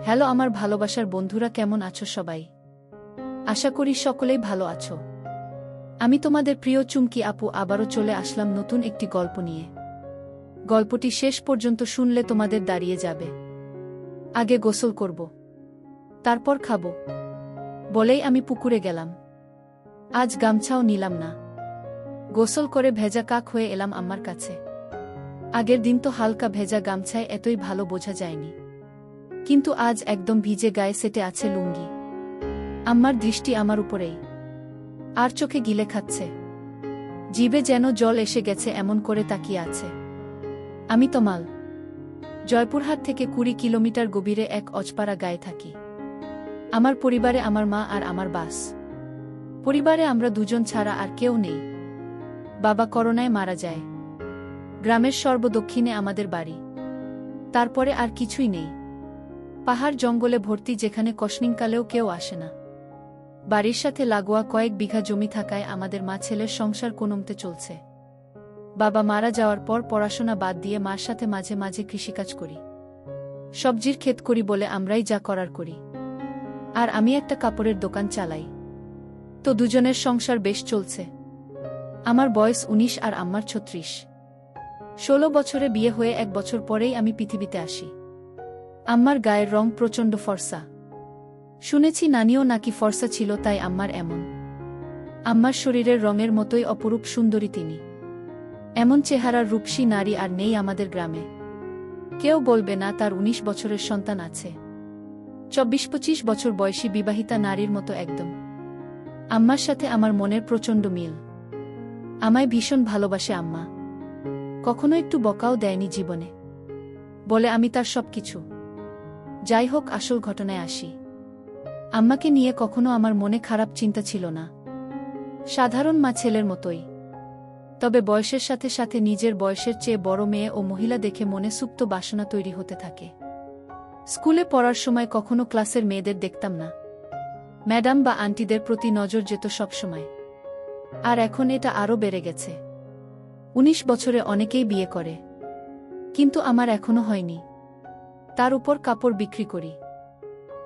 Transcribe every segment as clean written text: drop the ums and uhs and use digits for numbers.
Hello আমার ভালোবাসার বন্ধুরা, কেমন আছো সবাই? আশা করি সকলেই ভালো আছো। আমি তোমাদের প্রিয় চুমকি আপু আবারও চলে আসলাম নতুন একটি গল্প নিয়ে। গল্পটি শেষ পর্যন্ত শুনলে তোমাদের দাঁড়িয়ে যাবে। আগে গোসল করব, তারপর খাবো বলেই আমি পুকুরে গেলাম। আজ গামছাও নিলাম না। গোসল করে ভেজা কাক হয়ে এলাম আম্মার কাছে। আগের দিন তো হালকা ভেজা গামছায় এতই ভালো বোঝা যায়নি, কিন্তু আজ একদম ভিজে গায়ে সেটে আছে লুঙ্গি। আম্মার দৃষ্টি আমার উপরেই, আর চোখে গিলে খাচ্ছে। জিভে যেন জল এসে গেছে, এমন করে তাকিয়ে আছে। আমি তমাল, জয়পুরহাট থেকে 20 কিলোমিটার গভীরে এক অজপাড়া গায়ে থাকি। আমার পরিবারে আমার মা আর আমার বাস। পরিবারে আমরা দুজন ছাড়া আর কেউ নেই। বাবা করোনায় মারা যায়। গ্রামের সর্বদক্ষিণে আমাদের বাড়ি। তারপরে আর কিছুই নেই। পাহাড় জঙ্গলে ভর্তি, যেখানে কসনিংকালেও কেউ আসে না। বাড়ির সাথে লাগোয়া কয়েক বিঘা জমি থাকায় আমাদের মা ছেলের সংসার কোনোমতে চলছে। বাবা মারা যাওয়ার পর পড়াশোনা বাদ দিয়ে মার সাথে মাঝে মাঝে কৃষিকাজ করি। সবজির ক্ষেত করি বলে আমরাই যা করার করি। আর আমি একটা কাপড়ের দোকান চালাই। তো দুজনের সংসার বেশ চলছে। আমার বয়স 19 আর আম্মার 36। 16 বছরে বিয়ে হয়ে 1 বছর পরেই আমি পৃথিবীতে আসি। আম্মার গায়ের রং প্রচণ্ড ফর্সা। শুনেছি নানিও নাকি ফর্সা ছিল, তাই আম্মার এমন। আম্মার শরীরের রঙের মতোই অপরূপ সুন্দরী তিনি। এমন চেহারার রূপসী নারী আর নেই আমাদের গ্রামে। কেউ বলবে না তার 19 বছরের সন্তান আছে। 24-25 বছর বয়সী বিবাহিতা নারীর মতো একদম। আম্মার সাথে আমার মনের প্রচণ্ড মিল। আমায় ভীষণ ভালোবাসে আম্মা। কখনো একটু বকাও দেয়নি জীবনে। বলে আমি তার সবকিছু। যাই হোক, আসল ঘটনায় আসি। আম্মাকে নিয়ে কখনো আমার মনে খারাপ চিন্তা ছিল না। সাধারণ মা ছেলের মতোই। তবে বয়সের সাথে সাথে নিজের বয়সের চেয়ে বড় মেয়ে ও মহিলা দেখে মনে সুপ্ত বাসনা তৈরি হতে থাকে। স্কুলে পড়ার সময় কখনো ক্লাসের মেয়েদের দেখতাম না। ম্যাডাম বা আন্টিদের প্রতি নজর যেত সবসময়। আর এখন এটা আরও বেড়ে গেছে। 19 বছরে অনেকেই বিয়ে করে, কিন্তু আমার এখনো হয়নি। তার উপর কাপড় বিক্রি করি।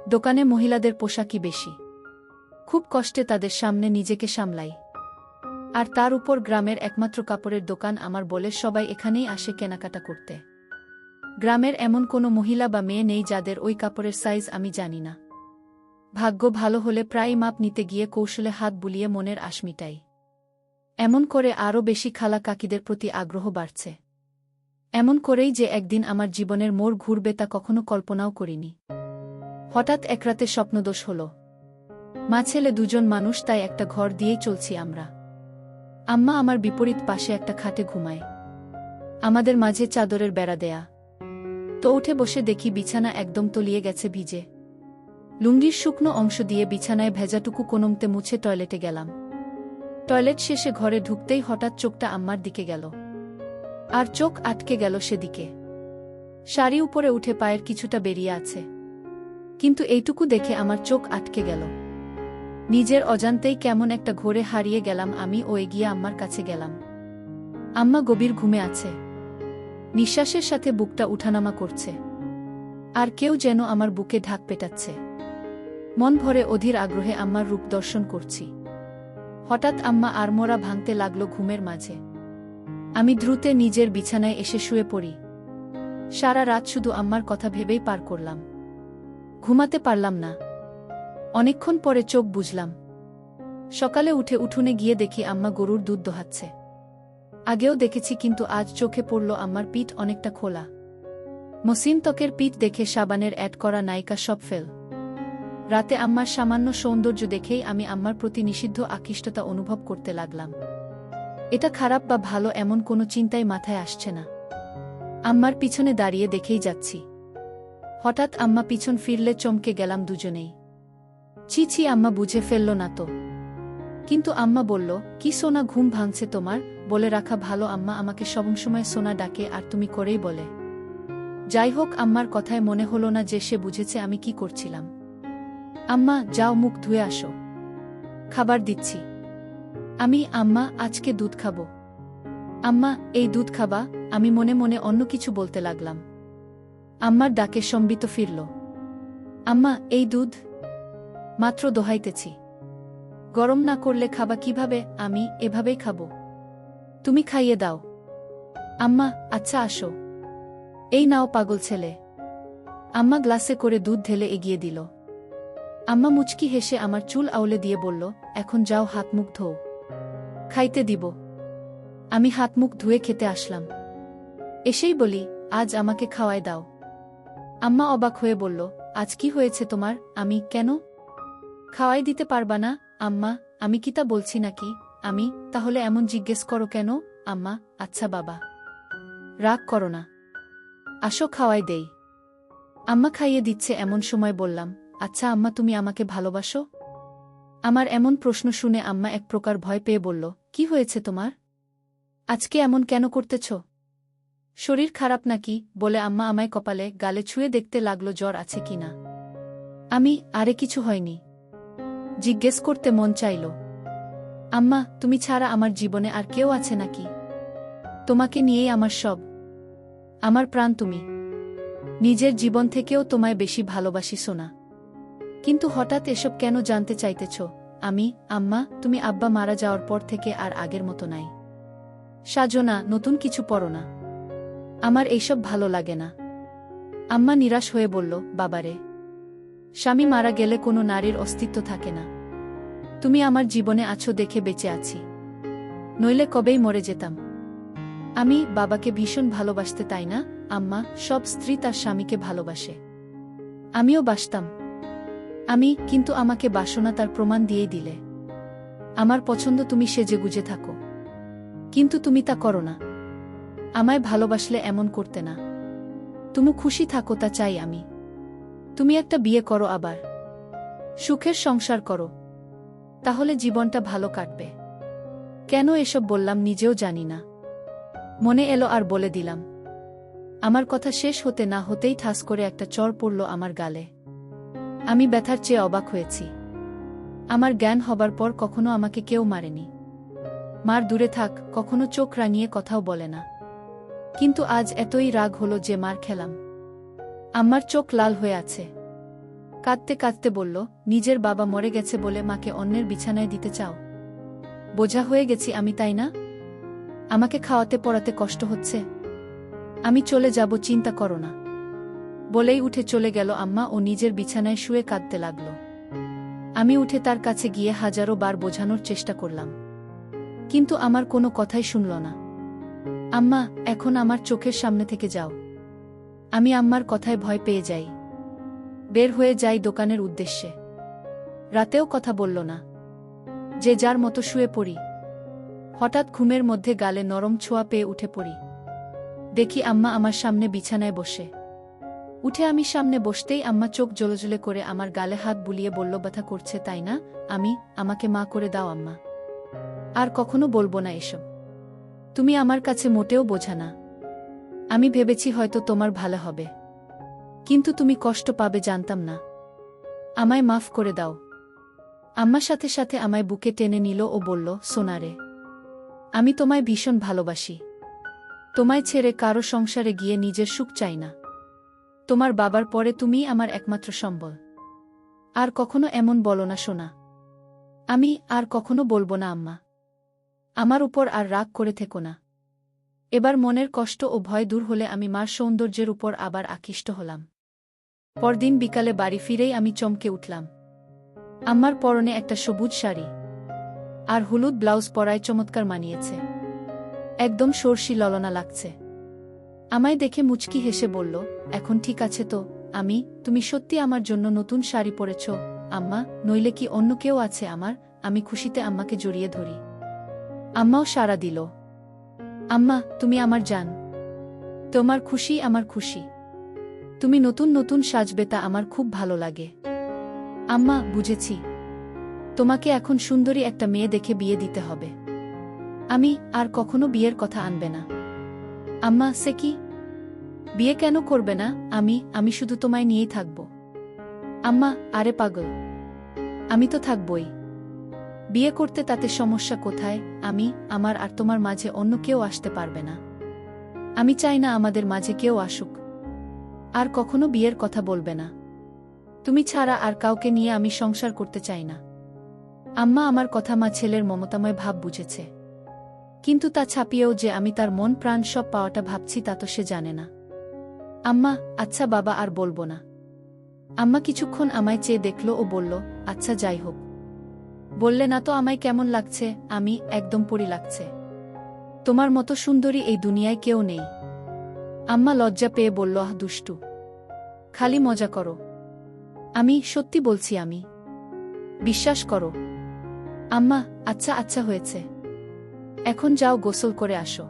দোকানে মহিলাদের পোশাকই বেশি। খুব কষ্টে তাদের সামনে নিজেকে সামলাই। আর তার উপর গ্রামের একমাত্র কাপড়ের দোকান আমার বলে সবাই এখানেই আসে কেনাকাটা করতে। গ্রামের এমন কোনো মহিলা বা মেয়ে নেই যাদের ওই কাপড়ের সাইজ আমি জানি না। ভাগ্য ভালো হলে প্রায় মাপ নিতে গিয়ে কৌশলে হাত বুলিয়ে মনের আশ মিটাই। এমন করে আরও বেশি খালা কাকিদের প্রতি আগ্রহ বাড়ছে। এমন করেই যে একদিন আমার জীবনের মোড় ঘুরবে তা কখনো কল্পনাও করিনি। হঠাৎ এক রাতে স্বপ্নদোষ হল। মা ছেলে দুজন মানুষ, তাই একটা ঘর দিয়েই চলছি আমরা। আম্মা আমার বিপরীত পাশে একটা খাটে ঘুমায়। আমাদের মাঝে চাদরের বেড়া দেয়া। তো উঠে বসে দেখি বিছানা একদম তলিয়ে গেছে ভিজে। লুঙ্গির শুকনো অংশ দিয়ে বিছানায় ভেজাটুকু কোনোমতে মুছে টয়লেটে গেলাম। টয়লেট শেষে ঘরে ঢুকতেই হঠাৎ চোখটা আম্মার দিকে গেল। আর চোখ আটকে গেল সেদিকে। শাড়ি উপরে উঠে পায়ের কিছুটা বেরিয়ে আছে, কিন্তু এইটুকু দেখে আমার চোখ আটকে গেল। নিজের অজান্তেই কেমন একটা ঘোরে হারিয়ে গেলাম আমি ও এগিয়ে আম্মার কাছে গেলাম। আম্মা গভীর ঘুমে আছে। নিঃশ্বাসের সাথে বুকটা উঠানামা করছে। আর কেউ যেন আমার বুকে ঢাক পেটাচ্ছে। মন ভরে অধীর আগ্রহে আম্মার রূপ দর্শন করছি। হঠাৎ আম্মা আড়মোড়া ভাঙতে লাগলো ঘুমের মাঝে। আমি দ্রুতে নিজের বিছানায় এসে শুয়ে পড়ি। সারা রাত শুধু আম্মার কথা ভেবেই পার করলাম। ঘুমাতে পারলাম না। অনেকক্ষণ পরে চোখ বুজলাম। সকালে উঠে উঠোনে গিয়ে দেখি আম্মা গরুর দুধ দোহাচ্ছে। আগেও দেখেছি, কিন্তু আজ চোখে পড়ল আম্মার পিঠ অনেকটা খোলা। মসৃণ ত্বকের পিঠ দেখে সাবানের অ্যাড করা নায়িকা সব ফেল। রাতে আম্মার সামান্য সৌন্দর্য দেখেই আমি আম্মার প্রতি নিষিদ্ধ আকৃষ্টতা অনুভব করতে লাগলাম। এটা খারাপ বা ভালো এমন কোনো চিন্তাই মাথায় আসছে না। আম্মার পিছনে দাঁড়িয়ে দেখেই যাচ্ছি। হঠাৎ আম্মা পিছন ফিরলে চমকে গেলাম দুজনেই। ছি ছি, আম্মা বুঝে ফেলল না তো? কিন্তু আম্মা বলল, কি সোনা, ঘুম ভাঙছে তোমার? বলে রাখা ভালো, আম্মা আমাকে সবসময় সোনা ডাকে আর তুমি করেই বলে। যাই হোক, আম্মার কথায় মনে হলো না যে সে বুঝেছে আমি কি করছিলাম। আম্মা, যাও মুখ ধুয়ে আসো, খাবার দিচ্ছি। আম্মা আজকে দুধ খাবো। আম্মা, এই দুধ খাবা? আমি মনে মনে অন্য কিছু বলতে লাগলাম। আম্মার ডাকে সম্বিত ফিরল। আম্মা, এই দুধ মাত্র দোহাইতেছি। গরম না করলে খাবা কিভাবে? আমি এভাবেই খাবো। তুমি খাইয়ে দাও। আম্মা, আচ্ছা আসো। এই নাও পাগল ছেলে। আম্মা গ্লাসে করে দুধ ঢেলে এগিয়ে দিল। আম্মা মুচকি হেসে আমার চুল আউলে দিয়ে বলল, এখন যাও হাত মুখ ধোও। খাইতে দিব। আমি হাত মুখ ধুয়ে খেতে আসলাম। এসেই বলি, আজ আমাকে খাওয়ায় দাও। আম্মা অবাক হয়ে বলল, আজ কি হয়েছে তোমার? আমি কেন খাওয়াই দিতে পারবা না? আম্মা, আমি কি তা বলছি নাকি? আমি তাহলে এমন জিজ্ঞেস করো কেন? আম্মা, আচ্ছা বাবা, রাগ করো না, আসো খাওয়াই দেই। আম্মা খাইয়ে দিচ্ছে এমন সময় বললাম, আচ্ছা আম্মা, তুমি আমাকে ভালোবাসো? আমার এমন প্রশ্ন শুনে আম্মা এক প্রকার ভয় পেয়ে বলল, কি হয়েছে তোমার? আজকে এমন কেন করতেছ? শরীর খারাপ নাকি? বলে আম্মা আমায় কপালে গালে ছুঁয়ে দেখতে লাগলো জ্বর আছে কিনা। আমি, আরে কিছু হয়নি, জিজ্ঞেস করতে মন চাইল। আম্মা, তুমি ছাড়া আমার জীবনে আর কেউ আছে নাকি? তোমাকে নিয়েই আমার সব, আমার প্রাণ তুমি। নিজের জীবন থেকেও তোমায় বেশি ভালোবাসি সোনা। কিন্তু হঠাৎ এসব কেন জানতে চাইতেছ? আমি, আম্মা, তুমি আব্বা মারা যাওয়ার পর থেকে আর আগের মতো নাই। সাজো না, নতুন কিছু পরো না। আমার এইসব ভালো লাগে না। আম্মা নিরাশ হয়ে বলল, বাবারে, স্বামী মারা গেলে কোনো নারীর অস্তিত্ব থাকে না। তুমি আমার জীবনে আছো দেখে বেঁচে আছি, নইলে কবেই মরে যেতাম। আমি বাবাকে ভীষণ ভালোবাসতে, তাই না আম্মা? সব স্ত্রী তার স্বামীকে ভালোবাসে, আমিও বাসতাম। কিন্তু আমাকে বাসনা তার প্রমাণ দিয়েই দিলে। আমার পছন্দ তুমি সেজেগুজে থাকো, কিন্তু তুমি তা করো না। আমায় ভালোবাসলে এমন করতে না। তুমি খুশি থাকো, তা চাই আমি। তুমি একটা বিয়ে করো, আবার সুখের সংসার করো, তাহলে জীবনটা ভালো কাটবে। কেন এসব বললাম নিজেও জানি না, মনে এলো আর বলে দিলাম। আমার কথা শেষ হতে না হতেই ঠাস করে একটা চড় পড়ল আমার গালে। আমি ব্যথার চেয়ে অবাক হয়েছি। আমার জ্ঞান হবার পর কখনো আমাকে কেউ মারেনি। মার দূরে থাক, কখনো চোখ রাঙিয়ে কথাও বলে না। কিন্তু আজ এতই রাগ হলো যে মার খেলাম। আম্মার চোখ লাল হয়ে আছে। কাঁদতে কাঁদতে বলল, নিজের বাবা মরে গেছে বলে মাকে অন্যের বিছানায় দিতে চাও? বোঝা হয়ে গেছি আমি, তাই না? আমাকে খাওয়াতে পড়াতে কষ্ট হচ্ছে। আমি চলে যাব, চিন্তা করো না। বলেই উঠে চলে গেল আম্মা ও নিজের বিছানায় শুয়ে কাঁদতে লাগল। আমি উঠে তার কাছে গিয়ে হাজারো বার বোঝানোর চেষ্টা করলাম, কিন্তু আমার কোনো কথাই শুনল না। আম্মা, এখন আমার চোখের সামনে থেকে যাও। আমি আম্মার কথায় ভয় পেয়ে যাই। বের হয়ে যাই দোকানের উদ্দেশ্যে। রাতেও কথা বলল না, যে যার মতো শুয়ে পড়ি। হঠাৎ ঘুমের মধ্যে গালে নরম ছোঁয়া পেয়ে উঠে পড়ি। দেখি আম্মা আমার সামনে বিছানায় বসে। উঠে আমি সামনে বসতেই আম্মা চোখ জ্বলজ্বলে করে আমার গালে হাত বুলিয়ে বলল, ব্যথা করছে তাই না? আমাকে মা করে দাও আম্মা। আর কখনো বলবো না এসব। তুমি আমার কাছে মোটেও বোঝা না। আমি ভেবেছি হয়তো তোমার ভালো হবে, কিন্তু তুমি কষ্ট পাবে জানতাম না। আমায় মাফ করে দাও। আম্মার সাথে সাথে আমায় বুকে টেনে নিল ও বলল, সোনারে, আমি তোমায় ভীষণ ভালোবাসি। তোমায় ছেড়ে কারো সংসারে গিয়ে নিজের সুখ চাই না। তোমার বাবার পরে তুমিই আমার একমাত্র সম্বল। আর কখনো এমন বলো না সোনা। আমি আর কখনো বলবো না আম্মা। আমার উপর আর রাগ করে থেকো না। এবার মনের কষ্ট ও ভয় দূর হলে আমি মার সৌন্দর্যের উপর আবার আকৃষ্ট হলাম। পরদিন বিকালে বাড়ি ফিরেই আমি চমকে উঠলাম। আম্মার পরনে একটা সবুজ শাড়ি আর হলুদ ব্লাউজ পরায় চমৎকার মানিয়েছে। একদম সরষি ললনা লাগছে। আমায় দেখে মুচকি হেসে বলল, এখন ঠিক আছে তো? তুমি সত্যি আমার জন্য নতুন শাড়ি পরেছ আম্মা? নইলে কি অন্য কেউ আছে আমার? আমি খুশিতে আম্মাকে জড়িয়ে ধরি। আম্মাও সাড়া দিল। আম্মা, তুমি আমার জান। তোমার খুশি আমার খুশি। তুমি নতুন নতুন সাজবে, তা আমার খুব ভালো লাগে। আম্মা, বুঝেছি। তোমাকে এখন সুন্দরী একটা মেয়ে দেখে বিয়ে দিতে হবে। আর কখনো বিয়ের কথা আনবে না। আম্মা, সে কি? বিয়ে কেন করবে না? আমি শুধু তোমায় নিয়েই থাকব। আম্মা, আরে পাগল, আমি তো থাকবই। বিয়ে করতে তাতে সমস্যা কোথায়? আমার আর তোমার মাঝে অন্য কেউ আসতে পারবে না। আমি চাই না আমাদের মাঝে কেউ আসুক। আর কখনো বিয়ের কথা বলবে না। তুমি ছাড়া আর কাউকে নিয়ে আমি সংসার করতে চাই না। আম্মা আমার কথা মা ছেলের মমতাময় ভাব বুঝেছে। কিন্তু তা ছাপিয়েও যে আমি তার মন প্রাণ সব পাওয়াটা ভাবছি তা তো সে জানে না। আম্মা, আচ্ছা বাবা আর বলবো না। আম্মা কিছুক্ষণ আমায় চেয়ে দেখল ও বলল, আচ্ছা যাই হোক। বললে না তো আমায় কেমন লাগছে? আমি একদম পরি লাগছে। তোমার মতো সুন্দরী এই দুনিয়ায় কেউ নেই। আম্মা লজ্জা পেয়ে বলল, আহ দুষ্টু, খালি মজা করো। আমি সত্যি বলছি, আমি। বিশ্বাস করো। আম্মা, আচ্ছা আচ্ছা হয়েছে। এখন যাও গোসল করে আসো।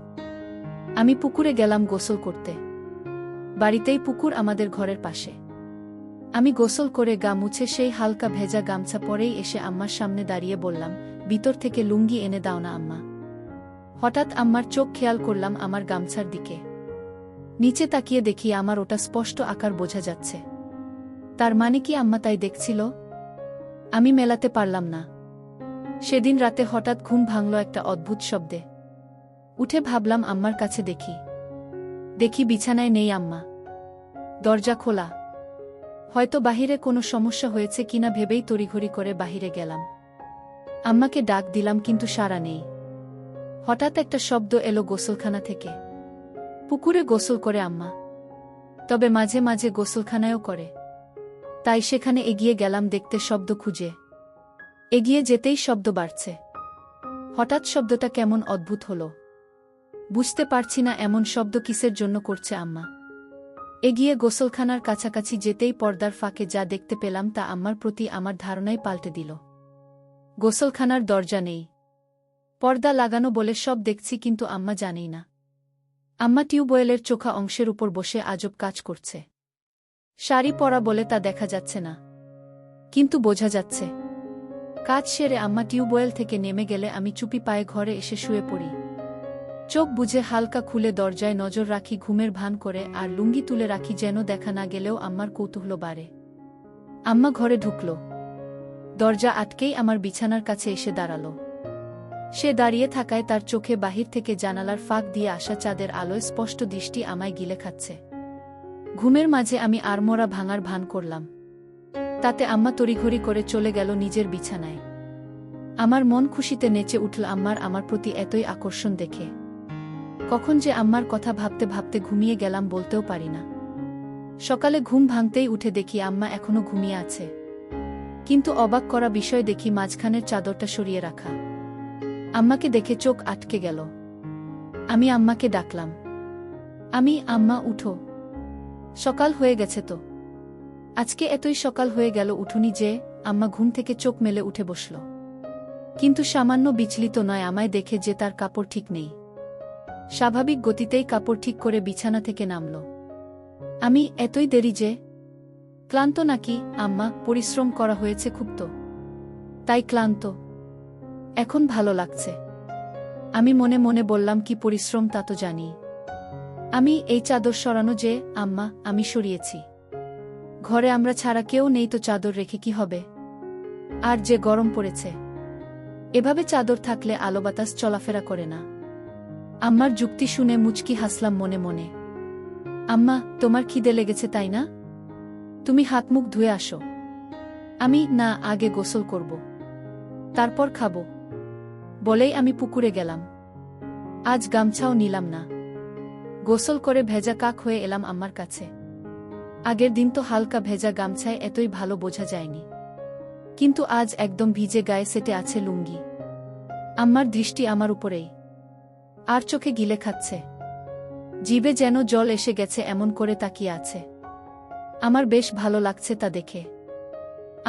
আমি পুকুরে গেলাম গোসল করতে। বাড়িতেই পুকুর আমাদের ঘরের পাশে। আমি গোসল করে গা মুছে সেই হালকা ভেজা গামছা পরেই এসে আম্মার সামনে দাঁড়িয়ে বললাম, ভিতর থেকে লুঙ্গি এনে দাও না আম্মা। হঠাৎ আম্মার চোখ খেয়াল করলাম আমার গামছার দিকে। নিচে তাকিয়ে দেখি আমার ওটা স্পষ্ট আকার বোঝা যাচ্ছে। তার মানে কি আম্মা তাই দেখছিল? আমি মেলাতে পারলাম না। সেদিন রাতে হঠাৎ ঘুম ভাঙল একটা অদ্ভুত শব্দে। উঠে ভাবলাম আম্মার কাছে দেখি বিছানায় নেই আম্মা। দরজা খোলা। হয়তো বাহিরে কোনো সমস্যা হয়েছে কিনা ভেবেই তড়িঘড়ি করে বাহিরে গেলাম। আম্মাকে ডাক দিলাম কিন্তু সাড়া নেই। হঠাৎ একটা শব্দ এলো গোসলখানা থেকে। পুকুরে গোসল করে আম্মা, তবে মাঝে মাঝে গোসলখানায়ও করে। তাই সেখানে এগিয়ে গেলাম দেখতে শব্দ খুঁজে। এগিয়ে যেতেই শব্দ বাড়ছে। হঠাৎ শব্দটা কেমন অদ্ভুত হলো। বুঝতে পারছি না এমন শব্দ কিসের জন্য করছে আম্মা। এগিয়ে গোসলখানার কাছাকাছি যেতেই পর্দার ফাঁকে যা দেখতে পেলাম তা আম্মার প্রতি আমার ধারণাই পাল্টে দিল। গোসলখানার দরজা নেই। পর্দা লাগানো বলে সব দেখছি, কিন্তু আম্মা জানেই না। আম্মা টিউবওয়েলের চোখা অংশের উপর বসে আজব কাজ করছে। শাড়ি পরা বলে তা দেখা যাচ্ছে না, কিন্তু বোঝা যাচ্ছে। কাজ সেরে আম্মা টিউবওয়েল থেকে নেমে গেলে আমি চুপি পায়ে ঘরে এসে শুয়ে পড়ি। চোখ বুজে হালকা খুলে দরজায় নজর রাখি ঘুমের ভান করে, আর লুঙ্গি তুলে রাখি যেন দেখা না গেলেও আম্মার কৌতূহল বাড়ে। আম্মা ঘরে ঢুকল। দরজা আটকেই আমার বিছানার কাছে এসে দাঁড়াল। সে দাঁড়িয়ে থাকায় তার চোখে বাহির থেকে জানালার ফাঁক দিয়ে আসা চাঁদের আলোয় স্পষ্ট দৃষ্টি আমায় গিলে খাচ্ছে। ঘুমের মাঝে আমি আড়মোড়া ভাঙার ভান করলাম। তাতে আম্মা তড়িঘড়ি করে চলে গেল নিজের বিছানায়। আমার মন খুশিতে নেচে উঠল আমার প্রতি এতই আকর্ষণ দেখে। কখন যে আম্মার কথা ভাবতে ভাবতে ঘুমিয়ে গেলাম বলতেও পারি না। সকালে ঘুম ভাঙতেই উঠে দেখি আম্মা এখনো ঘুমিয়ে আছে, কিন্তু অবাক করা বিষয় দেখি মাঝখানের চাদরটা সরিয়ে রাখা। আম্মাকে দেখে চোখ আটকে গেল। আমি আম্মাকে ডাকলাম, আম্মা উঠো, সকাল হয়ে গেছে তো। আজকে এতই সকাল হয়ে গেল উঠুনি যে? আম্মা ঘুম থেকে চোখ মেলে উঠে বসল, কিন্তু সামান্য বিচলিত নয় আমায় দেখে যে তার কাপড় ঠিক নেই। স্বাভাবিক গতিতেই কাপড় ঠিক করে বিছানা থেকে নামল। আমি, এতই দেরি যে? ক্লান্ত নাকি আম্মা? পরিশ্রম করা হয়েছে খুব তো, তাই ক্লান্ত। এখন ভালো লাগছে। আমি মনে মনে বললাম, কি পরিশ্রম তা তো জানি। এই চাদর সরানো যে? আম্মা, আমি সরিয়েছি। ঘরে আমরা ছাড়া কেউ নেই তো চাদর রেখে কি হবে? আর যে গরম পড়েছে, এভাবে চাদর থাকলে আলো বাতাস চলাফেরা করে না। আম্মার যুক্তি শুনে মুচকি হাসলাম মনে মনে। আম্মা, তোমার খিদে লেগেছে তাই না? তুমি হাত মুখ ধুয়ে আসো। না, আগে গোসল করব, তারপর খাবো। বলেই আমি পুকুরে গেলাম। আজ গামছাও নিলাম না। গোসল করে ভেজা কাক হয়ে এলাম আম্মার কাছে। আগের দিন তো হালকা ভেজা গামছায় এতই ভালো বোঝা যায়নি, কিন্তু আজ একদম ভিজে গায়ে সেটে আছে লুঙ্গি। আম্মার দৃষ্টি আমার উপরেই, আর চোখে গিলে খাচ্ছে। জিভে যেন জল এসে গেছে এমন করে তাকিয়ে আছে। আমার বেশ ভালো লাগছে তা দেখে।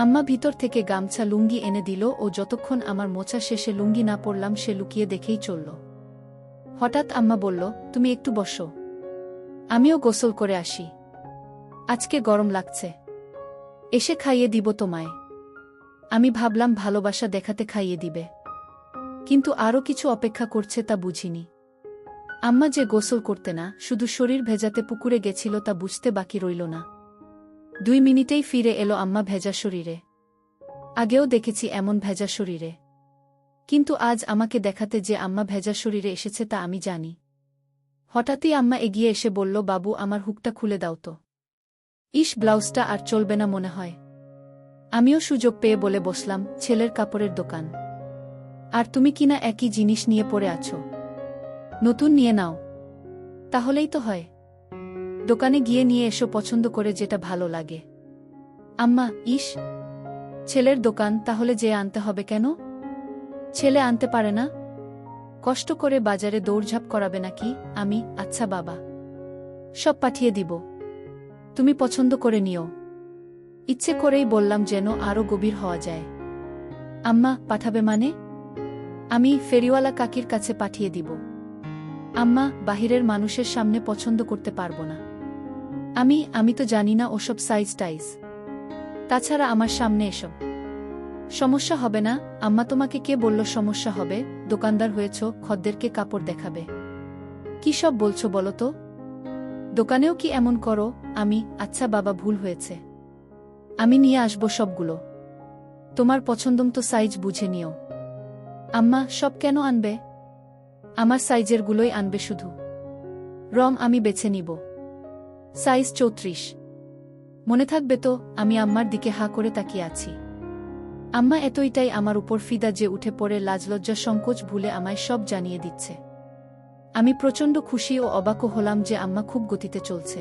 আম্মা ভিতর থেকে গামছা লুঙ্গি এনে দিল ও যতক্ষণ আমার মোছা শেষে লুঙ্গি না পরলাম সে লুকিয়ে দেখেই চলল। হঠাৎ আম্মা বলল, তুমি একটু বসো, আমিও গোসল করে আসি। আজকে গরম লাগছে, এসে খাইয়ে দিব তোমায়। আমি ভাবলাম ভালোবাসা দেখাতে খাইয়ে দিবে, কিন্তু আরও কিছু অপেক্ষা করছে তা বুঝিনি। আম্মা যে গোসল করতে না, শুধু শরীর ভেজাতে পুকুরে গেছিল তা বুঝতে বাকি রইল না। 2 মিনিটেই ফিরে এলো আম্মা ভেজা শরীরে। আগেও দেখেছি এমন ভেজা শরীরে, কিন্তু আজ আমাকে দেখাতে যে আম্মা ভেজা শরীরে এসেছে তা আমি জানি। হঠাৎই আম্মা এগিয়ে এসে বলল, বাবু আমার হুকটা খুলে দাও তো। ব্লাউজটা আর চলবে না মনে হয়। আমিও সুযোগ পেয়ে বলে বসলাম, ছেলের কাপড়ের দোকান। আর তুমি কিনা একই জিনিস নিয়ে পড়ে আছো। নতুন নিয়ে নাও। তাহলেই তো হয়। দোকানে গিয়ে নিয়ে এসো পছন্দ করে যেটা ভালো লাগে। আম্মা, ইস, ছেলের দোকান, তাহলে যে আনতে হবে কেন? ছেলে আনতে পারে না? কষ্ট করে বাজারে দৌড়ঝাঁপ করাবে নাকি? আমি, আচ্ছা বাবা, সব পাঠিয়ে দিব, তুমি পছন্দ করে নিও। ইচ্ছে করেই বললাম যেন আরও গভীর হওয়া যায়। আম্মা, পাঠাবে মানে? আমি ফেরিওয়ালা কাকির কাছে পাঠিয়ে দিব। আম্মা, বাহিরের মানুষের সামনে পছন্দ করতে পারবো না। আমি তো জানি না ওসব সাইজ টাইজ। তাছাড়া আমার সামনে এসব সমস্যা হবে না। আম্মা, তোমাকে কে বলল সমস্যা হবে? দোকানদার হয়েছ, খদ্দেরকে কাপড় দেখাবে। কি সব বলছো বলো তো? দোকানেও কি এমন করো? আমি, আচ্ছা বাবা, ভুল হয়েছে। আমি নিয়ে আসবো সবগুলো। তোমার পছন্দমতো সাইজ বুঝে নিও। আম্মা, সব কেন আনবে? আমার সাইজেরগুলোই আনবে শুধু। রং আমি বেছে নিব। সাইজ 34। মনে থাকবে তো? আমি আম্মার দিকে হাঁ করে তাকিয়ে আছি। আম্মা এতইটাই আমার উপর ফিদা যে উঠে পড়ে লাজলজ্জা সংকোচ ভুলে আমায় সব জানিয়ে দিচ্ছে। আমি প্রচণ্ড খুশি ও অবাকও হলাম যে আম্মা খুব গতিতে চলছে।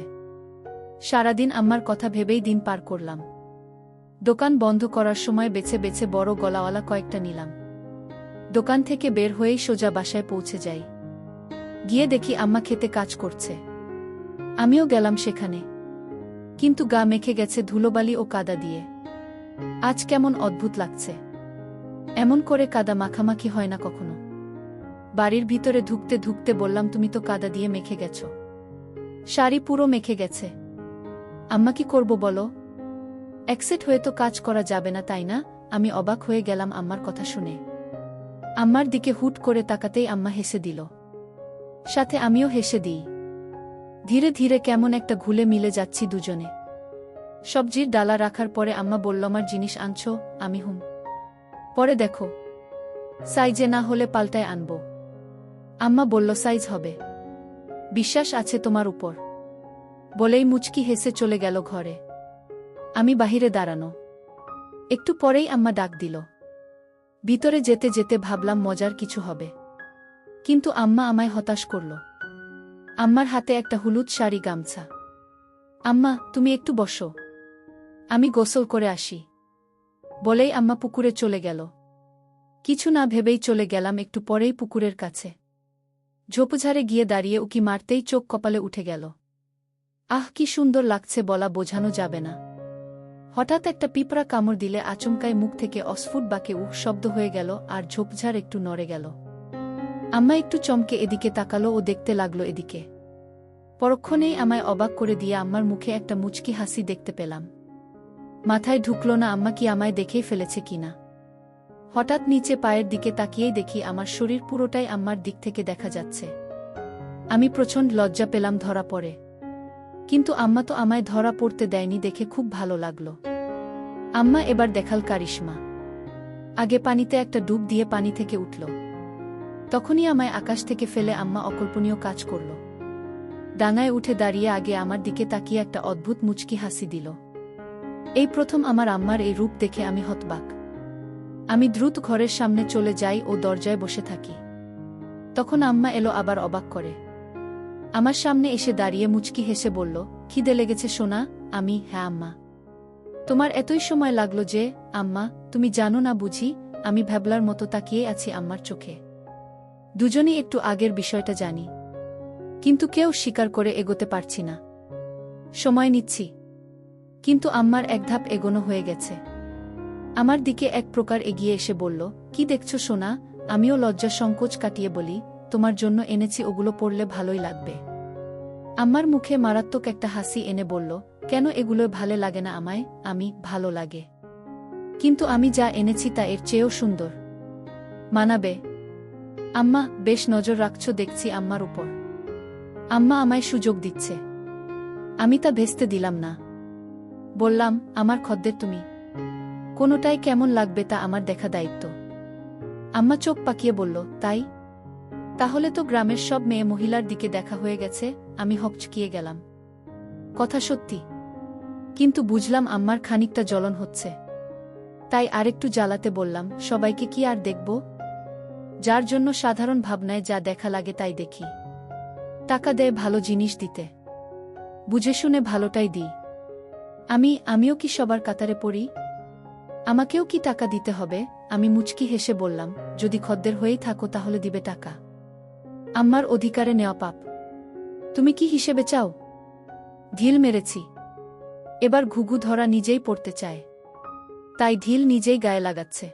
সারাদিন আম্মার কথা ভেবেই দিন পার করলাম। দোকান বন্ধ করার সময় বেছে বেছে বড় গলাওয়ালা কয়েকটা নিলাম। দোকান থেকে বের হয়েই সোজা বাসায় পৌঁছে যাই। গিয়ে দেখি আম্মা খেতে কাজ করছে। আমিও গেলাম সেখানে। কিন্তু গা মেখে গেছে ধুলোবালি ও কাদা দিয়ে। আজ কেমন অদ্ভুত লাগছে। এমন করে কাদা মাখামাখি হয় না কখনো। বাড়ির ভিতরে ঢুকতে ঢুকতে বললাম, তুমি তো কাদা দিয়ে মেখে গেছ। শাড়ি পুরো মেখে গেছে। আম্মা, কি করব বলো? অ্যাকসেপ্ট হয়ে তো কাজ করা যাবে না, তাই না? আমি অবাক হয়ে গেলাম আম্মার কথা শুনে। আম্মার দিকে হুট করে তাকাতেই আম্মা হেসে দিল। সাথে আমিও হেসে দিই। ধীরে ধীরে কেমন একটা ঘুলে মিলে যাচ্ছি দুজনে। সবজির ডালা রাখার পরে আম্মা বলল, আমার জিনিস আনছো? আমি হুম। পরে দেখো, সাইজে না হলে পাল্টায় আনবো। আম্মা বলল, সাইজ হবে। বিশ্বাস আছে তোমার উপর। বলেই মুচকি হেসে চলে গেল ঘরে। আমি বাহিরে দাঁড়ানো। একটু পরেই আম্মা ডাক দিল। ভিতরে যেতে যেতে ভাবলাম মজার কিছু হবে। কিন্তু আম্মা আমায় হতাশ করল। আম্মার হাতে একটা হলুদ শাড়ি গামছা। আম্মা, তুমি একটু বসো, আমি গোসল করে আসি। বলেই আম্মা পুকুরে চলে গেল। কিছু না ভেবেই চলে গেলাম একটু পরেই পুকুরের কাছে। ঝোপঝাড়ে গিয়ে দাঁড়িয়ে উকি মারতেই চোখ কপালে উঠে গেল। আহ, কি সুন্দর লাগছে, বলা বোঝানো যাবে না। হঠাৎ একটা পিঁপড়া কামড় দিলে আচমকায় মুখ থেকে অস্ফুট বাঁকে উহ শব্দ হয়ে গেল আর ঝোপঝাড় একটু নড়ে গেল। আম্মা একটু চমকে এদিকে তাকালো ও দেখতে লাগলো এদিকে। পরক্ষণেই আমায় অবাক করে দিয়ে আম্মার মুখে একটা মুচকি হাসি দেখতে পেলাম। মাথায় ঢুকল না আম্মা কি আমায় দেখেই ফেলেছে কিনা। হঠাৎ নিচে পায়ের দিকে তাকিয়েই দেখি আমার শরীর পুরোটাই আম্মার দিক থেকে দেখা যাচ্ছে। আমি প্রচণ্ড লজ্জা পেলাম ধরা পড়ে। কিন্তু আম্মা তো আমায় ধরা পড়তে দেয়নি দেখে খুব ভালো লাগলো। আম্মা এবার দেখাল কারিশমা। আগে পানিতে একটা ডুব দিয়ে পানি থেকে উঠল। তখনই আমায় আকাশ থেকে ফেলে আম্মা অকল্পনীয় কাজ করল। ডাঙায় উঠে দাঁড়িয়ে আগে আমার দিকে তাকিয়ে একটা অদ্ভুত মুচকি হাসি দিল। এই প্রথম আমার আম্মার এই রূপ দেখে আমি হতবাক। আমি দ্রুত ঘরের সামনে চলে যাই ও দরজায় বসে থাকি। তখন আম্মা এলো আবার অবাক করে। আমার সামনে এসে দাঁড়িয়ে মুচকি হেসে বলল, খিদে লেগেছে সোনা? আমি, হ্যাঁ আম্মা। তোমার এতই সময় লাগলো যে? আম্মা, তুমি জানো না বুঝি? আমি ভ্যাবলার মতো তাকিয়ে আছি আম্মার চোখে। দুজনই একটু আগের বিষয়টা জানি, কিন্তু কেউ স্বীকার করে এগোতে পারছি না। সময় নিচ্ছি, কিন্তু আম্মার এক ধাপ এগোনো হয়ে গেছে। আমার দিকে এক প্রকার এগিয়ে এসে বলল, কি দেখছো সোনা? আমিও লজ্জা সংকোচ কাটিয়ে বলি, তোমার জন্য এনেছি, ওগুলো পড়লে ভালোই লাগবে। আম্মার মুখে মারাত্মক একটা হাসি এনে বলল, কেন এগুলো ভালো লাগে না আমায়? আমি, ভালো লাগে, কিন্তু আমি যা এনেছি তা এর চেয়েও সুন্দর। মানাবে? আম্মা, বেশ নজর রাখছো দেখছি আম্মার উপর। আম্মা আমায় সুযোগ দিচ্ছে। আমি তা ভেস্তে দিলাম না। বললাম, আমার খদ্দের তুমি, কোনোটাই কেমন লাগবে তা আমার দেখা দায়িত্ব। আম্মা চোখ পাকিয়ে বলল, তাই? তাহলে তো গ্রামের সব মেয়ে মহিলার দিকে দেখা হয়ে গেছে। আমি হকচকিয়ে গেলাম। কথা সত্যি, কিন্তু বুঝলাম আম্মার খানিকটা জ্বলন হচ্ছে। তাই আরেকটু জ্বালাতে বললাম, সবাইকে কি আর দেখব? যার জন্য সাধারণ ভাবনায় যা দেখা লাগে তাই দেখি। টাকা দেয় ভালো জিনিস দিতে, বুঝে শুনে ভালোটাই দিই। আমিও কি সবার কাতারে পড়ি? আমাকেও কি টাকা দিতে হবে? আমি মুচকি হেসে বললাম, যদি খদ্দের হয়েই থাকো তাহলে দিবে টাকা। আম্মার অধিকারে নেওয়া পাপ। তুমি কি হিসেবে চাও? ঢিল মেরেছি। এবার ঘুঘু ধরা নিজেই পড়তে চায়, তাই ঢিল নিজেই গায়ে লাগাচ্ছে।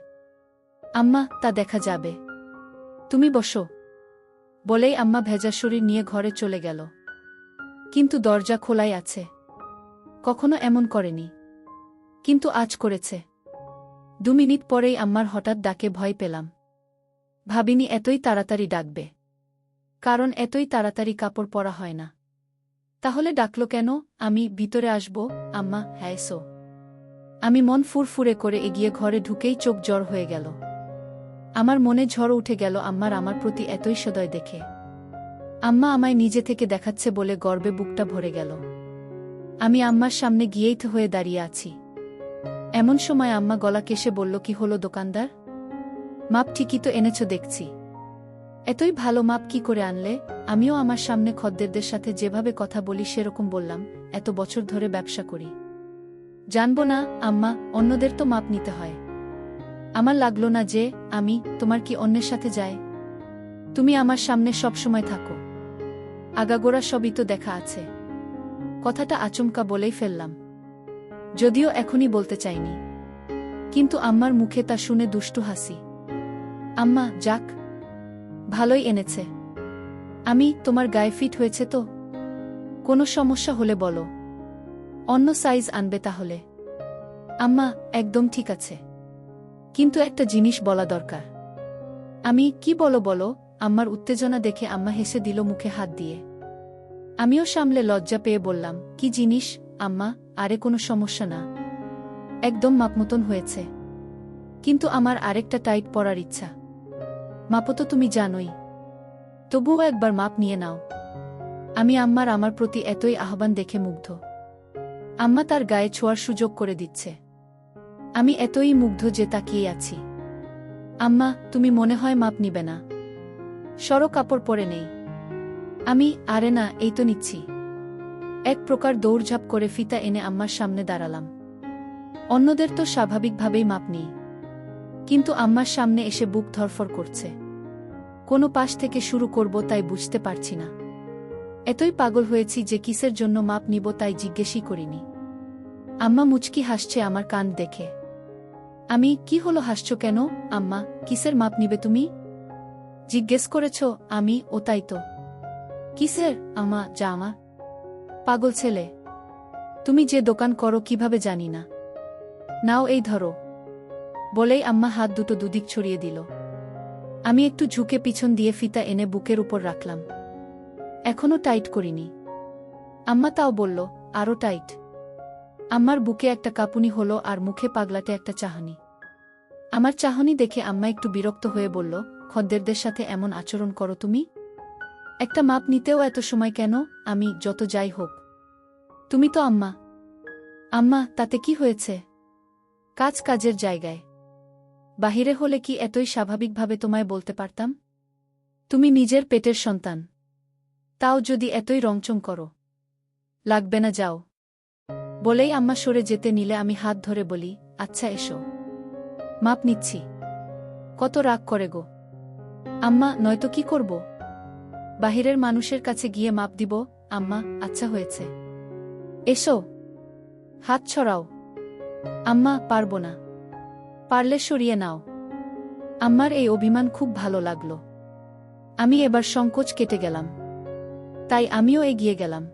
আম্মা, তা দেখা যাবে, তুমি বসো। বলেই আম্মা ভেজা শরীর নিয়ে ঘরে চলে গেল। কিন্তু দরজা খোলাই আছে। কখনো এমন করেনি, কিন্তু আজ করেছে। 2 মিনিট পরেই আম্মার হঠাৎ ডাকে ভয় পেলাম। ভাবিনি এতই তাড়াতাড়ি ডাকবে, কারণ এতই তাড়াতাড়ি কাপড় পরা হয় না। তাহলে ডাকল কেন? আমি ভিতরে আসব? আম্মা, হ্যাঁ এসো। আমি মন ফুরফুরে করে এগিয়ে ঘরে ঢুকেই চোখ জড় হয়ে গেল। আমার মনে ঝড় উঠে গেল আমার প্রতি এতই সদয় দেখে। আম্মা আমায় নিজে থেকে দেখাচ্ছে বলে গর্বে বুকটা ভরে গেল। আমি আম্মার সামনে গিয়েই তো হয়ে দাঁড়িয়ে আছি। এমন সময় আম্মা গলা কেশে বলল, কি হলো দোকানদার? মাপ ঠিকই তো এনেছ দেখছি। এতই ভালো মাপ কি করে আনলে? আমিও আমার সামনে খদ্দেরদের সাথে যেভাবে কথা বলি সেরকম বললাম, এত বছর ধরে ব্যবসা করি, জানবো না আম্মা, অন্যদের তো মাপ নিতে হয়। আমার লাগলো না যে তোমার কি অন্যের সাথে যায়? তুমি আমার সামনে সবসময় থাকো, আগাগোড়া সবই তো দেখা আছে। কথাটা আচমকা বলেই ফেললাম, যদিও এখনই বলতে চাইনি। কিন্তু আম্মার মুখে তা শুনে দুষ্টু হাসি। আম্মা, যাক, ভালোই এনেছে। তোমার গায়ে ফিট হয়েছে তো? কোনো সমস্যা হলে বলো, অন্য সাইজ আনবে তাহলে। আম্মা, একদম ঠিক আছে, কিন্তু একটা জিনিস বলা দরকার। কি বলো? আম্মার উত্তেজনা দেখে আম্মা হেসে দিল মুখে হাত দিয়ে। আমিও সামলে লজ্জা পেয়ে বললাম, কি জিনিস আম্মা? আরে কোনো সমস্যা না, একদম মাপমতন হয়েছে। কিন্তু আমার আরেকটা টাইট পরার ইচ্ছা। মাপো তো তুমি জানোই, তবুও একবার মাপ নিয়ে নাও। আমার প্রতি এতই আহ্বান দেখে মুগ্ধ। আম্মা তার গায়ে ছোঁয়ার সুযোগ করে দিচ্ছে। আমি এতই মুগ্ধ যে তাকিয়ে আছি। আম্মা, তুমি মনে হয় মাপ নিবে না? সরো, কাপড় পরে নেই। আরে না, এই তো নিচ্ছি। এক প্রকার দৌড়ঝাঁপ করে ফিতা এনে আম্মার সামনে দাঁড়ালাম। অন্যদের তো স্বাভাবিকভাবেই মাপ নিই, কিন্তু আম্মার সামনে এসে বুক ধরফর করছে। কোনো পাশ থেকে শুরু করব তাই বুঝতে পারছি না। এতই পাগল হয়েছি যে কিসের জন্য মাপ নিব তাই জিজ্ঞেসই করিনি। আম্মা মুচকি হাসছে আমার কান দেখে। কি হলো, হাসছো কেন? আম্মা, কিসের মাপ নিবে তুমি? জিজ্ঞেস করেছ? ও তাই তো। কিসের? আম্মা, জামা। পাগল ছেলে, তুমি যে দোকান করো কিভাবে জানি না। নাও এই ধরো। বলেই আম্মা হাত দুটো দুদিক ছড়িয়ে দিল। আমি একটু ঝুঁকে পিছন দিয়ে ফিতা এনে বুকের উপর রাখলাম। এখনো টাইট করিনি। আম্মা তাও বলল, আরো টাইট। আম্মার বুকে একটা কাঁপুনি হলো আর মুখে পাগলাটে একটা চাহনি। আমার চাহনি দেখে আম্মা একটু বিরক্ত হয়ে বলল, খদ্দেরদের সাথে এমন আচরণ করো তুমি? একটা মাপ নিতেও এত সময় কেন? যত যাই হোক, তুমি তো আম্মা। আম্মা, তাতে কি হয়েছে? কাজের জায়গায়। বাহিরে হলে কি এতই স্বাভাবিকভাবে তোমায় বলতে পারতাম? তুমি নিজের পেটের সন্তান, তাও যদি এতই রংচং করো। লাগবে না, যাও। বলেই আম্মা সরে যেতে নিলে আমি হাত ধরে বলি, আচ্ছা এসো, মাপ নিচ্ছি। কত রাগ করে গো আম্মা, নয়তো কি করব? বাহিরের মানুষের কাছে গিয়ে মাপ দিব? আম্মা, আচ্ছা হয়েছে, এসো। হাত ছড়াও। আম্মা, পারবো না। পারলে সরিয়ে নাও। আম্মার এই অভিমান খুব ভালো লাগলো। এবার সংকোচ কেটে গেলাম, তাই আমিও এগিয়ে গেলাম।